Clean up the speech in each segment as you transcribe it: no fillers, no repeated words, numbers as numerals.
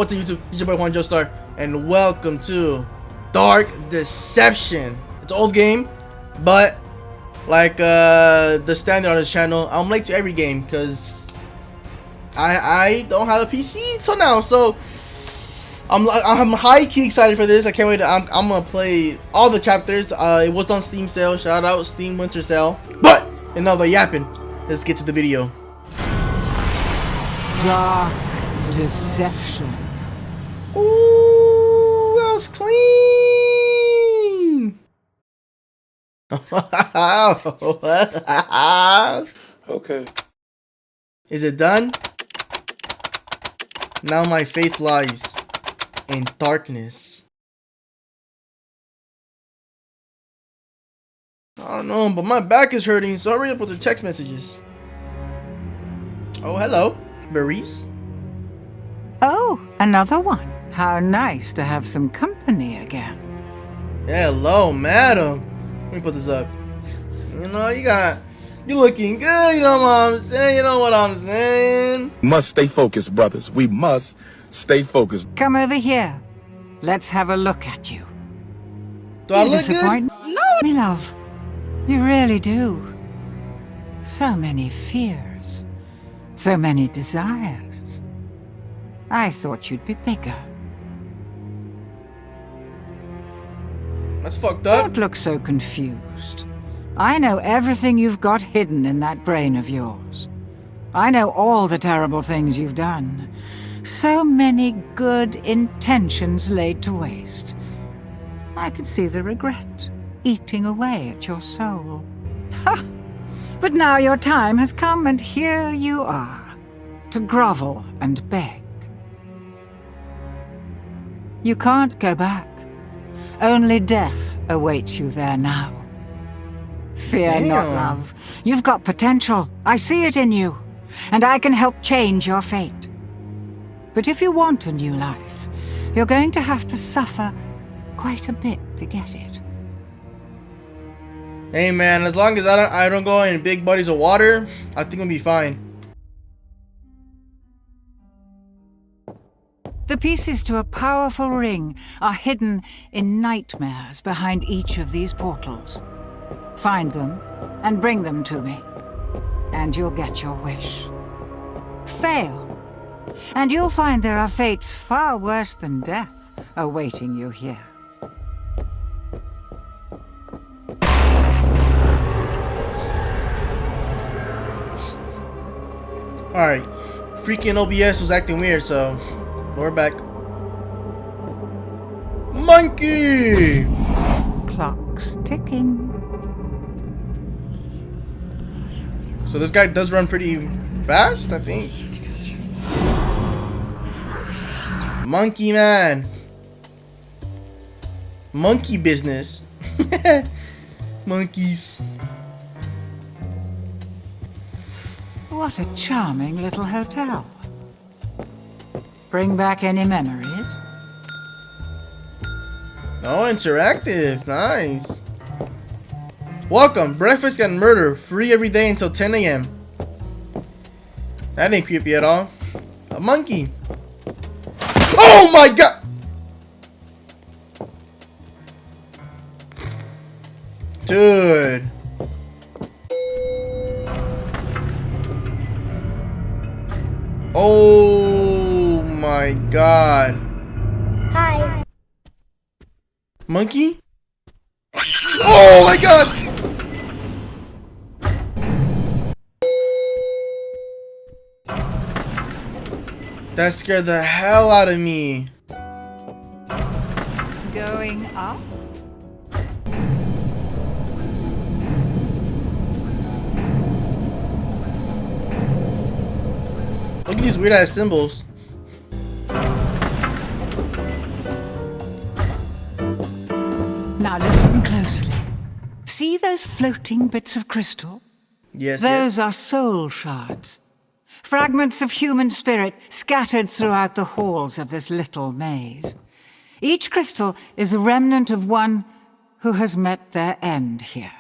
What's up, YouTube? It's your boy Juan Joestar, and welcome to Dark Deception. It's an old game, but like the standard on this channel, I'm late to every game because I don't have a PC till now. So I'm high-key excited for this. I can't wait. I'm gonna play all the chapters. It was on Steam sale. Shout out Steam Winter Sale. But enough of yapping. Let's get to the video. Dark Deception. Ooh, that was clean. Okay. Is it done? Now my faith lies in darkness. I don't know, but my back is hurting, so hurry up with the text messages. Oh, hello, Berries. Oh, another one. How nice to have some company again. Hello, madam. Let me put this up. You know, you're looking good, you know what I'm saying? You know what I'm saying? Must stay focused, brothers. We must stay focused. Come over here. Let's have a look at you. Do I You look disappoint good? me, love. You really do. So many fears. So many desires. I thought you'd be bigger. That's fucked up. Don't look so confused. I know everything you've got hidden in that brain of yours. I know all the terrible things you've done. So many good intentions laid to waste. I can see the regret eating away at your soul. Ha! But now your time has come, and here you are, to grovel and beg. You can't go back. Only death awaits you there now. Fear not, Damn. love. You've got potential. I see it in you, and I can help change your fate. But if you want a new life, you're going to have to suffer quite a bit to get it. Hey man, as long as I don't go in big bodies of water, I think we'll be fine. The pieces to a powerful ring are hidden in nightmares behind each of these portals. Find them and bring them to me, and you'll get your wish. Fail, and you'll find there are fates far worse than death awaiting you here. Alright. Freaking OBS was acting weird, so we're back. Monkey! Clock's ticking. So this guy does run pretty fast, I think. Monkey man. Monkey business. Monkeys. What a charming little hotel. Bring back any memories? Oh, interactive. Nice. Welcome. Breakfast and murder. Free every day until 10 a.m. That ain't creepy at all. A monkey. Oh my god! Dude. Oh my god. Hi. Monkey? Oh my god! That scared the hell out of me. Going up? Look at these weird ass symbols. Now listen closely. See those floating bits of crystal? Yes, Those yes. are soul shards. Fragments of human spirit scattered throughout the halls of this little maze. Each crystal is a remnant of one who has met their end here.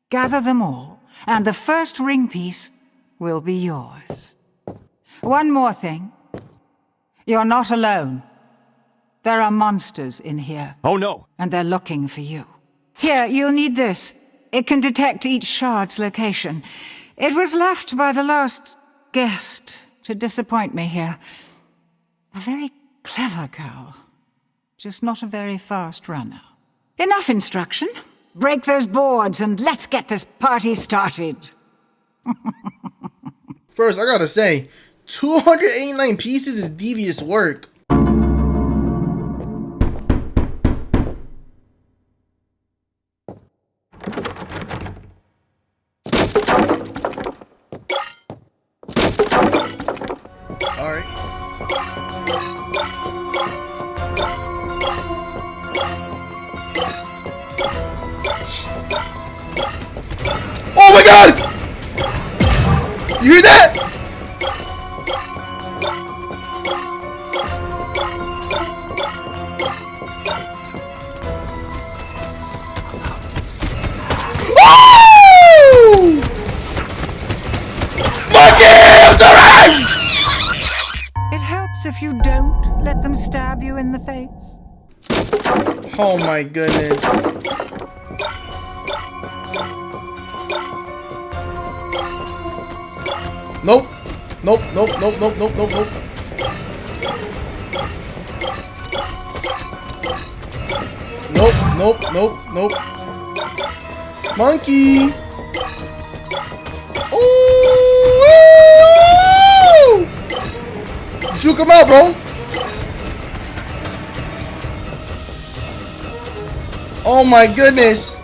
Gather them all, and the first ring piece will be yours. One more thing. You're not alone. There are monsters in here. Oh no! And they're looking for you. Here, you'll need this. It can detect each shard's location. It was left by the last guest to disappoint me here. A very clever girl, just not a very fast runner. Enough instruction. Break those boards and let's get this party started. First, I gotta say, 289 pieces is devious work. Alright. Oh my god! You hear that? Woo! Monkeys around! It helps if you don't let them stab you in the face. Oh my goodness. Nope. Nope, nope, nope, nope, nope, nope, nope. Nope, nope, nope, nope. Monkey! Ooh! Juke him out, bro! Oh my goodness!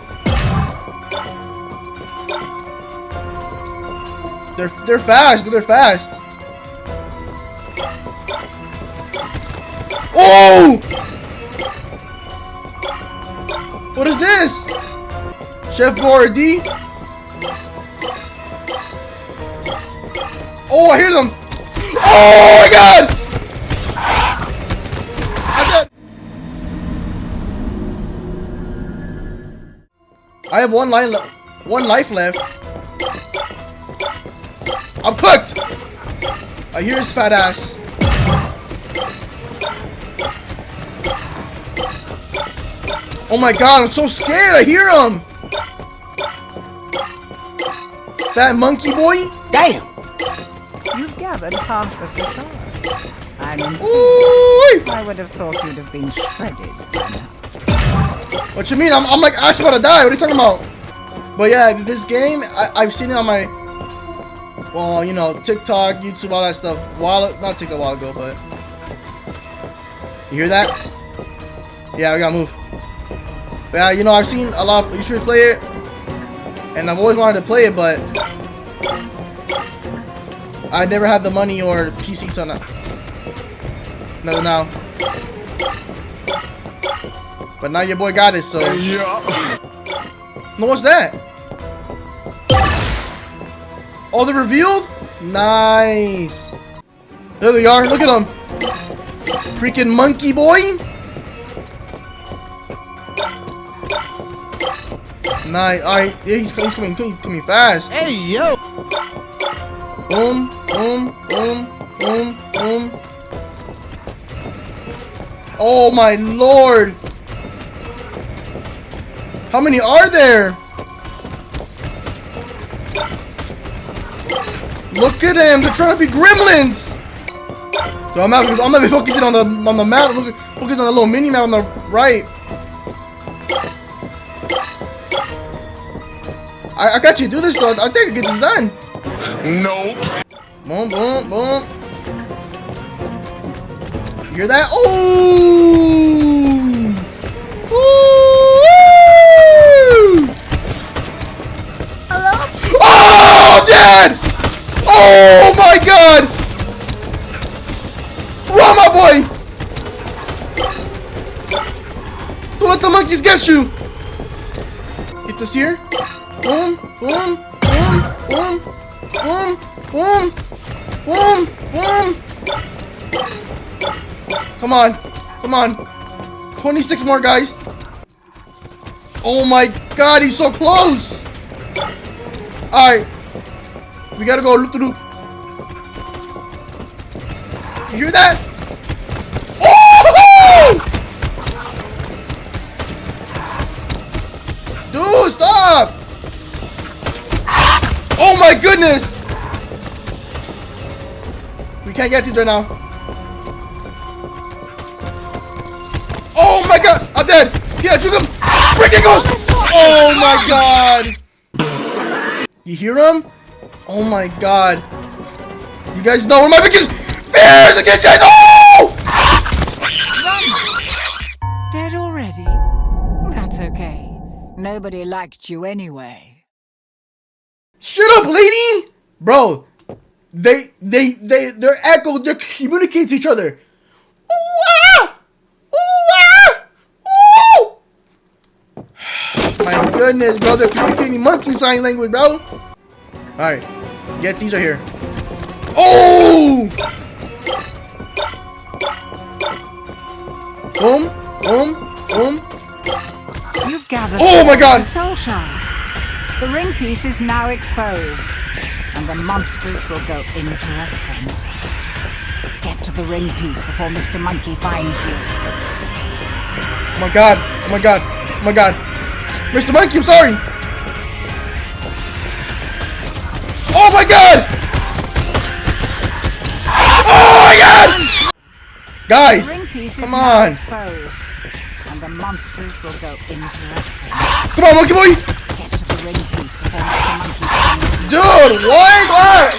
They're fast, they're fast. Oh! What is this? Chef Boyardee? Oh, I hear them! Oh my god! I have one life left. I'm cooked! I hear his fat ass. Oh my god, I'm so scared! I hear him! Fat monkey boy? Damn! You've gathered half of the shard. I mean, Ooh! I would have thought you'd have been shredded by now. What you mean? I'm like actually about to die. What are you talking about? But yeah, this game, I've seen it on my, well, you know, TikTok, YouTube, all that stuff. Not TikTok a while ago, but you hear that? Yeah, we gotta move. But yeah, you know, I've seen a lot of YouTubers play it, and I've always wanted to play it, but I never had the money or PC to not. No, now. But now your boy got it, so. Yeah. No, what's that? Oh, they're revealed? Nice. There they are. Look at them. Freaking monkey boy. Nice. Alright. Yeah, he's coming fast. Hey, yo! Boom, boom, boom, boom, boom. Oh my lord. How many are there? Look at them, they're trying to be gremlins. So I'm gonna be focusing on the map. Focus on the little mini map on the right. I got you to do this though. I think I can get this done. Nope. Boom, boom, boom. You hear that? Ooh! Ooh! Hello? Oh, dead! Oh my god! Run, my boy! Don't let the monkeys get you! Get this here. Boom, boom, boom, boom, boom, boom, boom, boom. Come on, come on. 26 more, guys. Oh my god, he's so close. Alright. We gotta go loop to loop. You hear that? my goodness! We can't get these right now. Oh my god! I'm dead! Yeah, shoot him! Freaking ghost! Oh my god! You hear him? Oh my god. You guys know where my biggest fear is against you! Oh! Dead already? That's okay. Nobody liked you anyway. Shut up, lady! Bro, they're echoed, they're communicating to each other. Ooh, ah! Ooh, ah! Ooh! My goodness, bro, they're communicating monkey sign language, bro. Alright, get these right here. Oh! Boom, boom, boom. You've gathered Oh my god! the soul shards. The ring piece is now exposed, and the monsters will go into a frenzy. Get to the ring piece before Mr. Monkey finds you. Oh my god! Oh my god! Oh my god! Mr. Monkey, I'm sorry! Oh my god! Oh my god! Guys, The ring piece is come now on! exposed, and the monsters will go into a frenzy. Come on, monkey boy! Get to the ring piece before Mr. Monkey finds you. Dude, what?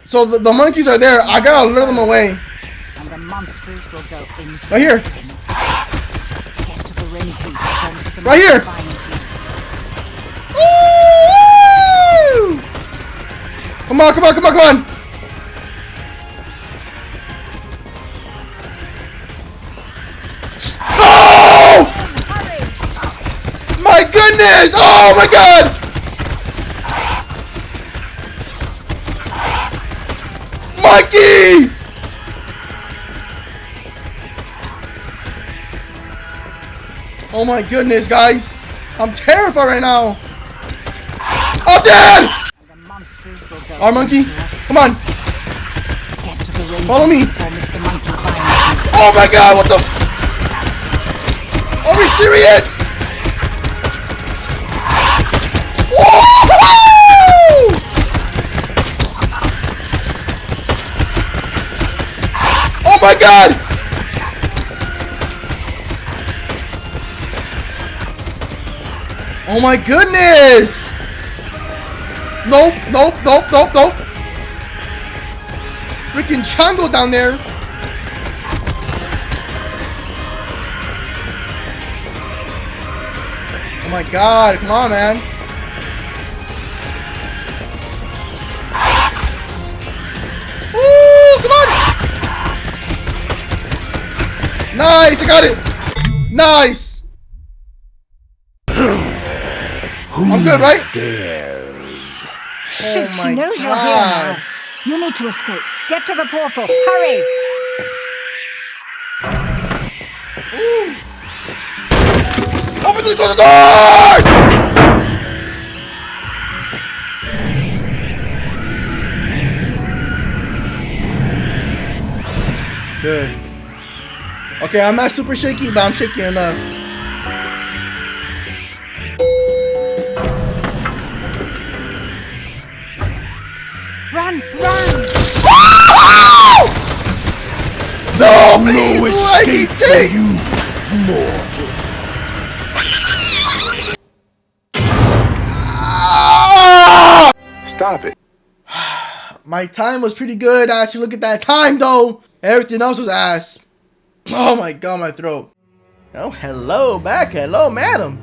So the monkeys are there. I gotta lure them away. And the monsters will go into Right here. a frenzy. Get to the ring piece before Mr. Right here. Monkey finds you. Woo! Come on, come on, come on, come on! Oh! My goodness! Oh my god! Monkey! Oh my goodness, guys! I'm terrified right now. I'm dead! The monsters will go Our monkey, into a come on! Get to the ring Follow me. before Mr. Monkey finds you. Oh my god, what the? Are we serious? Woo! Oh my god! Oh my goodness! Nope, nope, nope, nope, nope. Freaking Chango down there. Oh my god, come on, man. Woo, come on. Nice, I got it. Nice. I'm good, right? Shoot, my he knows you're here God. now. You need to escape. Get to the portal. Hurry! Ooh. Open the door! Good. Okay, I'm not super shaky, but I'm shaky enough. Run, run! No, please, No Mikey, escape for chase! you, mortal. Ah! Stop it. My time was pretty good. Actually, look at that time, though. Everything else was ass. Oh my god, my throat. Oh, hello, back. Hello, madam.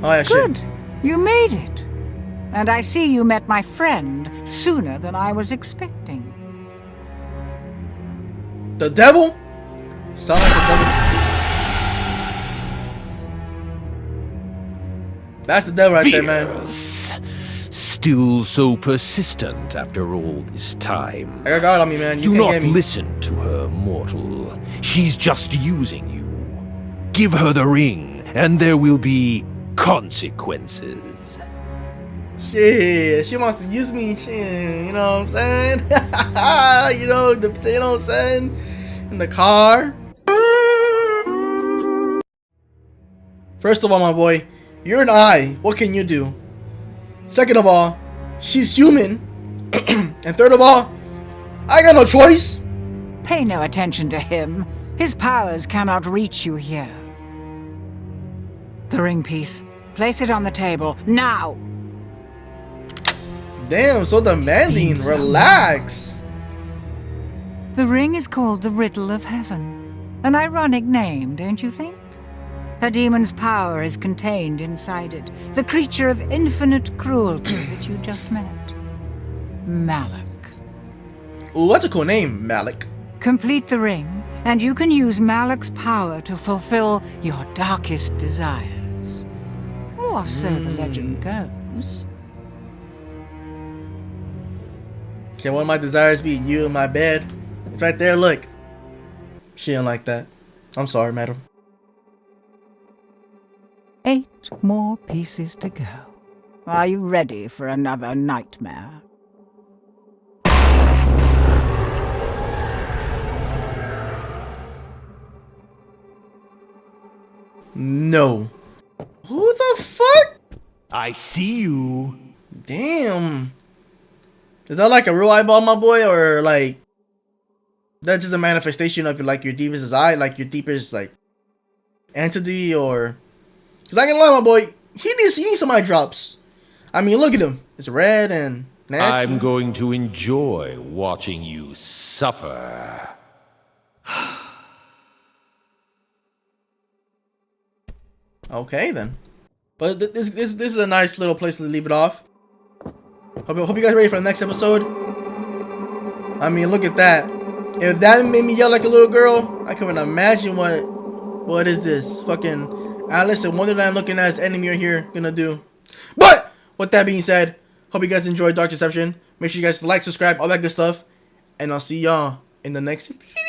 Oh, yeah, Good. shit. You made it. And I see you met my friend sooner than I was expecting. The devil? Sound like the devil. That's the devil right there, man. Fierce. Still so persistent after all this time. I got God on me, man. You Do can't not get me. listen to her, mortal. She's just using you. Give her the ring, and there will be consequences. Shit, she wants to use me. Shit, you know what I'm saying? you know what I'm saying? In the car. First of all, my boy, you're an eye. What can you do? Second of all, she's human. And third of all, I got no choice. Pay no attention to him. His powers cannot reach you here. The ring piece. Place it on the table, now! Damn, so demanding. Relax. The ring is called the Riddle of Heaven. An ironic name, don't you think? A demon's power is contained inside it. The creature of infinite cruelty that you just met. Malik. Ooh, what's a cool name, Malik? Complete the ring, and you can use Malik's power to fulfill your darkest desires. Or so the legend goes. Can one of my desires be you in my bed? It's right there, look. She didn't like that. I'm sorry, madam. 8 more pieces to go. Are you ready for another nightmare? No. Who the fuck? I see you. Damn. Is that like a real eyeball, my boy, or like that's just a manifestation of like your deepest eye, like your deepest like entity, or? Cause I can lie, my boy, he needs some eye drops. I mean, look at him. It's red and nasty. I'm going to enjoy watching you suffer. Okay then. But this is a nice little place to leave it off. Hope you guys are ready for the next episode. I mean, look at that. If that made me yell like a little girl, I couldn't imagine what is this fucking Alice in Wonderland looking ass enemy right here gonna do. But with that being said, hope you guys enjoyed Dark Deception. Make sure you guys like, subscribe, all that good stuff, and I'll see y'all in the next video.